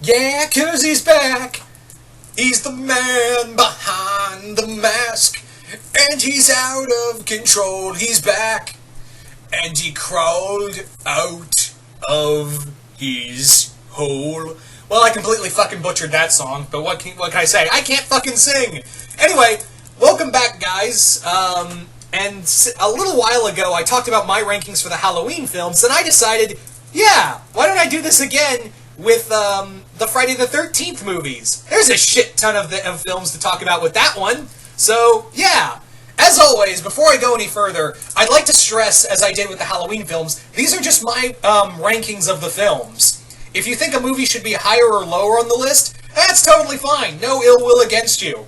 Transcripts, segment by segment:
Yeah, 'cause he's back. He's the man behind the mask. And he's out of control. He's back. And he crawled out of his hole. Well, I completely fucking butchered that song, but what can I say? I can't fucking sing! Anyway, welcome back, guys. And a little while ago, I talked about my rankings for the Halloween films, and I decided, yeah, why don't I do this again with the Friday the 13th movies? There's a shit ton of films to talk about with that one. So, yeah. As always, before I go any further, I'd like to stress, as I did with the Halloween films, these are just my rankings of the films. If you think a movie should be higher or lower on the list, that's totally fine. No ill will against you.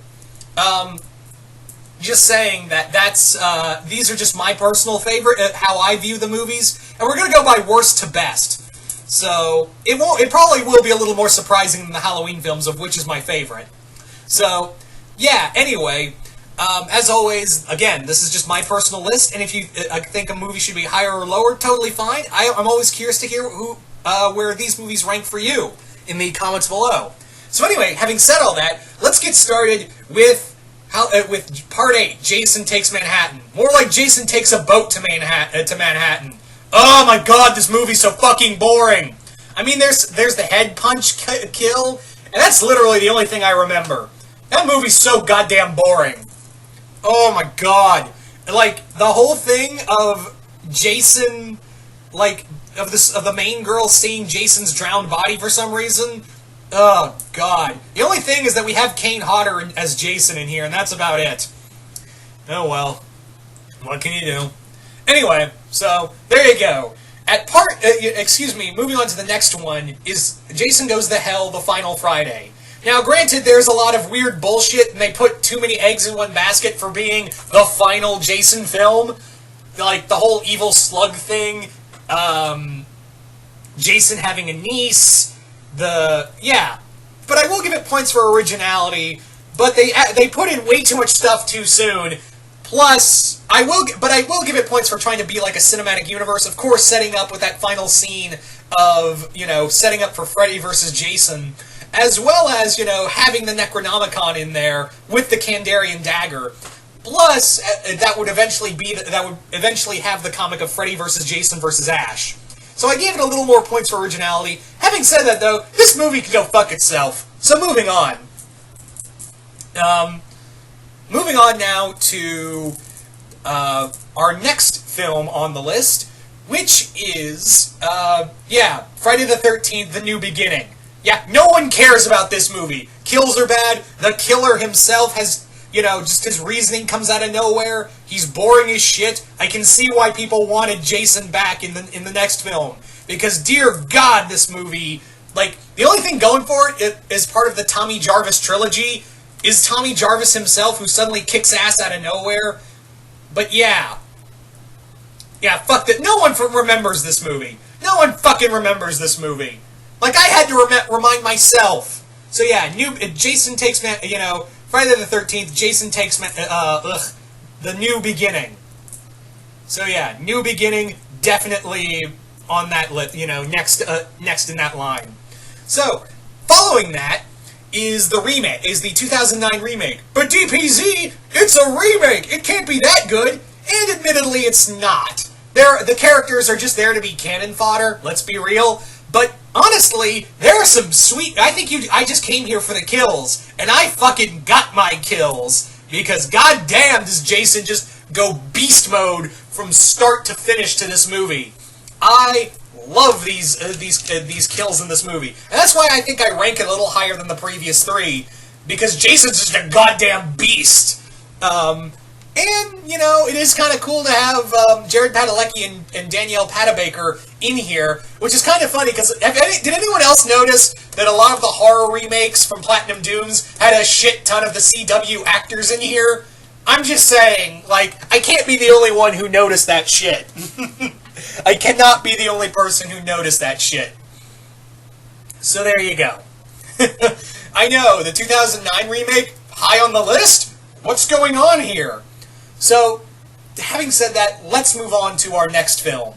Just saying that these are just my personal favorite, how I view the movies, and we're going to go by worst to best. So, it probably will be a little more surprising than the Halloween films, of which is my favorite. So, yeah, anyway, as always, again, this is just my personal list, and if you think a movie should be higher or lower, totally fine. I'm always curious to hear where these movies rank for you in the comments below. So anyway, having said all that, let's get started with Part 8, Jason Takes Manhattan. More like Jason Takes a Boat to Manhattan. Oh my god, this movie's so fucking boring. I mean, there's the head punch kill, and that's literally the only thing I remember. That movie's so goddamn boring. Oh my god. Like, the whole thing of Jason, like, of the main girl seeing Jason's drowned body for some reason. Oh god. The only thing is that we have Kane Hodder as Jason in here, and that's about it. Oh well. What can you do? Anyway, so, there you go. Moving on to the next one, is Jason Goes to Hell, The Final Friday. Now, granted, there's a lot of weird bullshit, and they put too many eggs in one basket for being the final Jason film. Like, the whole evil slug thing, Jason having a niece, yeah. But I will give it points for originality, but they put in way too much stuff too soon. Plus, I will give it points for trying to be like a cinematic universe. Of course, setting up with that final scene of, setting up for Freddy versus Jason, as well as, having the Necronomicon in there with the Kandarian dagger. Plus, that would eventually have the comic of Freddy versus Jason versus Ash. So I gave it a little more points for originality. Having said that, though, this movie can go fuck itself. So moving on. Moving on now to our next film on the list, which is, Friday the 13th, The New Beginning. Yeah, no one cares about this movie. Kills are bad. The killer himself has, just his reasoning comes out of nowhere. He's boring as shit. I can see why people wanted Jason back in the next film. Because, dear God, this movie, like, the only thing going for it is part of the Tommy Jarvis trilogy is Tommy Jarvis himself, who suddenly kicks ass out of nowhere. But yeah. Yeah, fuck that. No one remembers this movie. No one fucking remembers this movie. Like, I had to remind myself. So yeah, Jason Takes Friday the 13th, Jason Takes The New Beginning. So yeah, New Beginning, definitely on that list, next in that line. So, following that is the 2009 remake. But DPZ, it's a remake! It can't be that good! And admittedly, it's not. The characters are just there to be cannon fodder, let's be real. But honestly, there are some sweet... I just came here for the kills, and I fucking got my kills. Because goddamn does Jason just go beast mode from start to finish to this movie. I love these kills in this movie. And that's why I think I rank it a little higher than the previous three. Because Jason's just a goddamn beast. And, it is kind of cool to have Jared Padalecki and Danielle Panabaker in here, which is kind of funny, because did anyone else notice that a lot of the horror remakes from Platinum Dooms had a shit ton of the CW actors in here? I'm just saying, like, I can't be the only one who noticed that shit. I cannot be the only person who noticed that shit. So there you go. I know, the 2009 remake, high on the list? What's going on here? So, having said that, let's move on to our next film,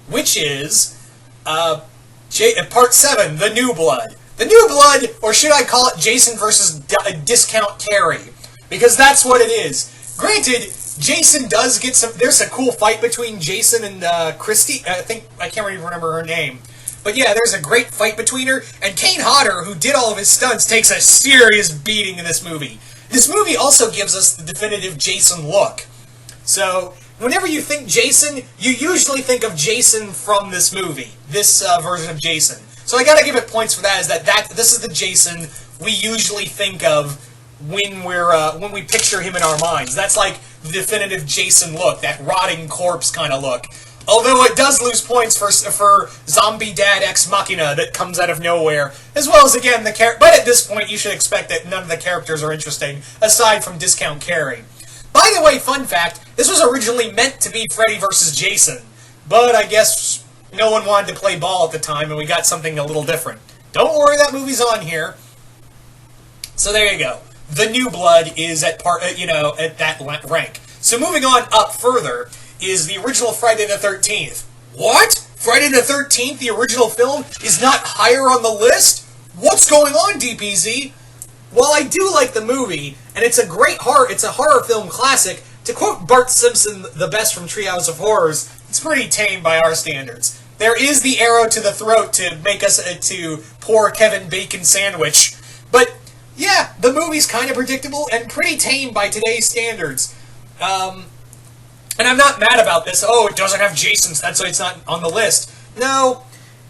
which is Part 7, The New Blood. The New Blood, or should I call it Jason versus Discount Carrie? Because that's what it is. Granted, Jason does get some... There's a cool fight between Jason and Christy. I can't even remember her name. But yeah, there's a great fight between her. And Kane Hodder, who did all of his stunts, takes a serious beating in this movie. This movie also gives us the definitive Jason look. So, whenever you think Jason, you usually think of Jason from this movie. This version of Jason. So I gotta give it points for that, is that this is the Jason we usually think of when we picture him in our minds. That's like the definitive Jason look, that rotting corpse kind of look. Although it does lose points for Zombie Dad Ex Machina that comes out of nowhere, as well as, again, but at this point you should expect that none of the characters are interesting, aside from Discount Carrie. By the way, fun fact, this was originally meant to be Freddy vs. Jason, but I guess no one wanted to play ball at the time, and we got something a little different. Don't worry, that movie's on here. So there you go. The New Blood is at that rank. So moving on up further is the original Friday the 13th. What? Friday the 13th, the original film, is not higher on the list? What's going on, DPZ? While I do like the movie, and it's a horror film classic, to quote Bart Simpson, the best from Treehouse of Horrors, it's pretty tame by our standards. There is the arrow to the throat to make us to poor Kevin Bacon sandwich. But, yeah, the movie's kind of predictable and pretty tame by today's standards. And I'm not mad about this. Oh, it doesn't have Jason, that's why it's not on the list. No,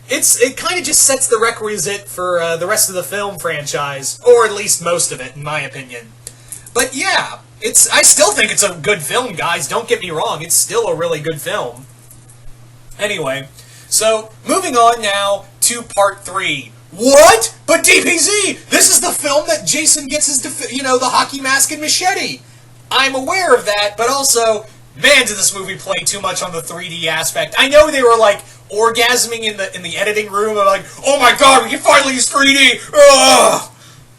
it kind of just sets the requisite for the rest of the film franchise, or at least most of it, in my opinion. But yeah, I still think it's a good film, guys. Don't get me wrong. It's still a really good film. Anyway, so moving on now to part 3. What? But DPZ, this is the film that Jason gets his, the hockey mask and machete. I'm aware of that, but also, man, did this movie play too much on the 3D aspect. I know they were like orgasming in the editing room, and like, oh my god, we can finally use 3D. Ugh!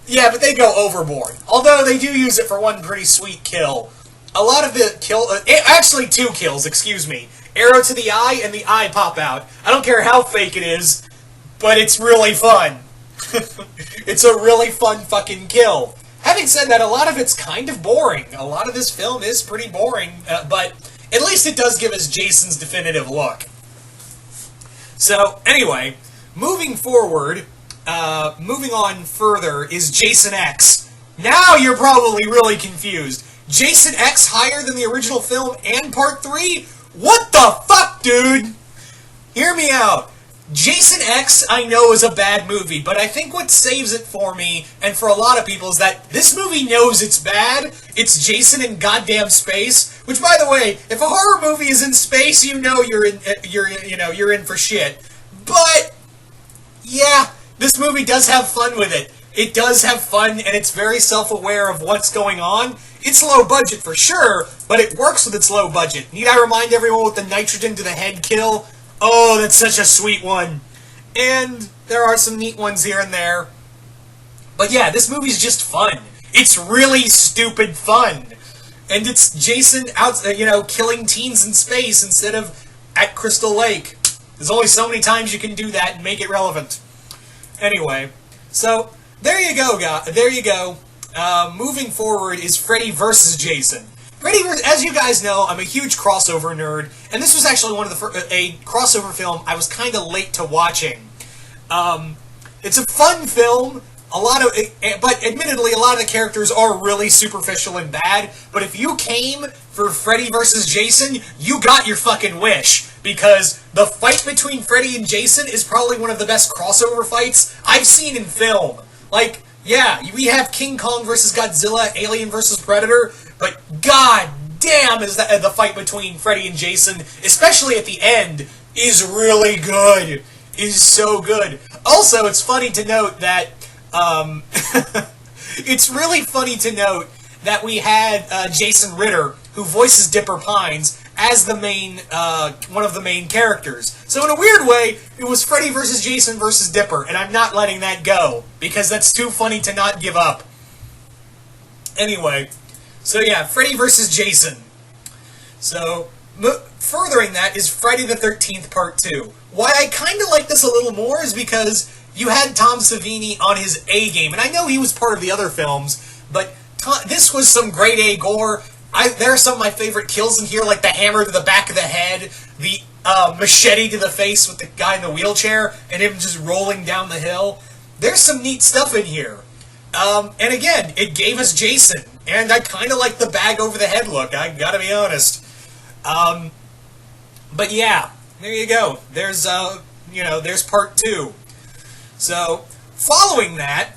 Yeah, but they go overboard. Although they do use it for one pretty sweet kill. A lot of the actually 2 kills, excuse me. Arrow to the eye and the eye pop out. I don't care how fake it is, but it's really fun. It's a really fun fucking kill. Having said that, a lot of it's kind of boring. A lot of this film is pretty boring, but at least it does give us Jason's definitive look. So, anyway, moving forward, moving on further is Jason X. Now you're probably really confused. Jason X higher than the original film and part 3? What the fuck, dude? Hear me out. Jason X, I know, is a bad movie, but I think what saves it for me, and for a lot of people, is that this movie knows it's bad. It's Jason in goddamn space. Which, by the way, if a horror movie is in space, you know you're in for shit. But yeah, this movie does have fun with it. It does have fun, and it's very self-aware of what's going on. It's low budget for sure, but it works with its low budget. Need I remind everyone with the nitrogen to the head kill? Oh, that's such a sweet one. And there are some neat ones here and there. But yeah, this movie's just fun. It's really stupid fun. And it's Jason out, killing teens in space instead of at Crystal Lake. There's only so many times you can do that and make it relevant. Anyway, so there you go, guys. There you go. Moving forward is Freddy vs. Jason. Freddy vs. As you guys know, I'm a huge crossover nerd, and this was actually one of a crossover film I was kind of late to watching. It's a fun film. But admittedly, a lot of the characters are really superficial and bad. But if you came for Freddy vs. Jason, you got your fucking wish. Because the fight between Freddy and Jason is probably one of the best crossover fights I've seen in film. Like, yeah, we have King Kong vs. Godzilla, Alien vs. Predator, but god damn is the fight between Freddy and Jason, especially at the end, is really good. Is so good. Also, it's funny to note that it's really funny to note that we had Jason Ritter, who voices Dipper Pines, as the main, one of the main characters. So in a weird way, it was Freddy vs. Jason vs. Dipper, and I'm not letting that go, because that's too funny to not give up. Anyway, so yeah, Freddy vs. Jason. So, furthering that is Friday the 13th Part 2. Why I kind of like this a little more is because you had Tom Savini on his A game, and I know he was part of the other films, but this was some grade A gore. There are some of my favorite kills in here, like the hammer to the back of the head, the machete to the face with the guy in the wheelchair, and him just rolling down the hill. There's some neat stuff in here. And again, it gave us Jason, and I kind of like the bag over the head look, I gotta be honest. But yeah, there you go. There's, there's part 2. So, following that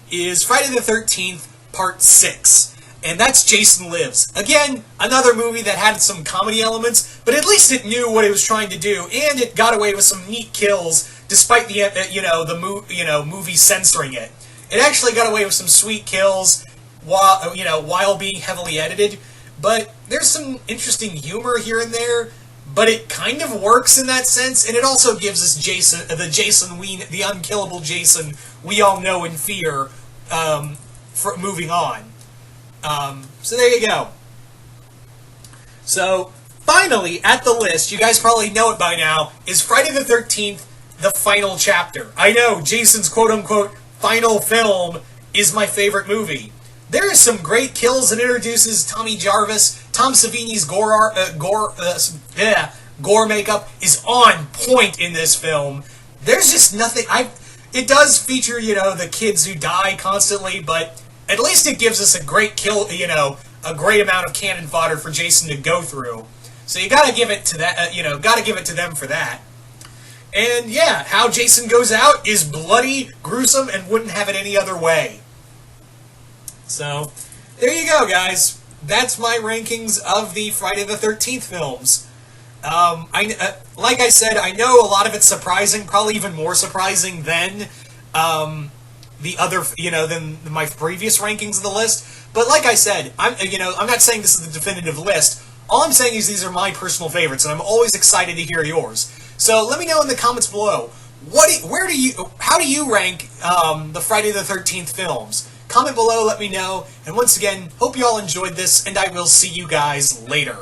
is Friday the 13th, part 6. And that's Jason Lives. Again, another movie that had some comedy elements, but at least it knew what it was trying to do, and it got away with some neat kills, despite the movie censoring it. It actually got away with some sweet kills while being heavily edited. But there's some interesting humor here and there, but it kind of works in that sense, and it also gives us the unkillable Jason we all know and fear for moving on. So there you go. So, finally, at the list, you guys probably know it by now, is Friday the 13th, the final chapter. I know, Jason's quote-unquote final film is my favorite movie. There is some great kills and introduces Tommy Jarvis. Tom Savini's gore makeup is on point in this film. There's just nothing. It does feature, the kids who die constantly, but at least it gives us a great kill, a great amount of cannon fodder for Jason to go through. So you gotta give it to that, gotta give it to them for that. And yeah, how Jason goes out is bloody, gruesome, and wouldn't have it any other way. So, there you go, guys. That's my rankings of the Friday the 13th films. Like I said, I know a lot of it's surprising, probably even more surprising than the other, than my previous rankings of the list. But like I said, I'm not saying this is the definitive list. All I'm saying is these are my personal favorites, and I'm always excited to hear yours. So let me know in the comments below. How do you rank the Friday the 13th films? Comment below, let me know, and once again, hope you all enjoyed this, and I will see you guys later.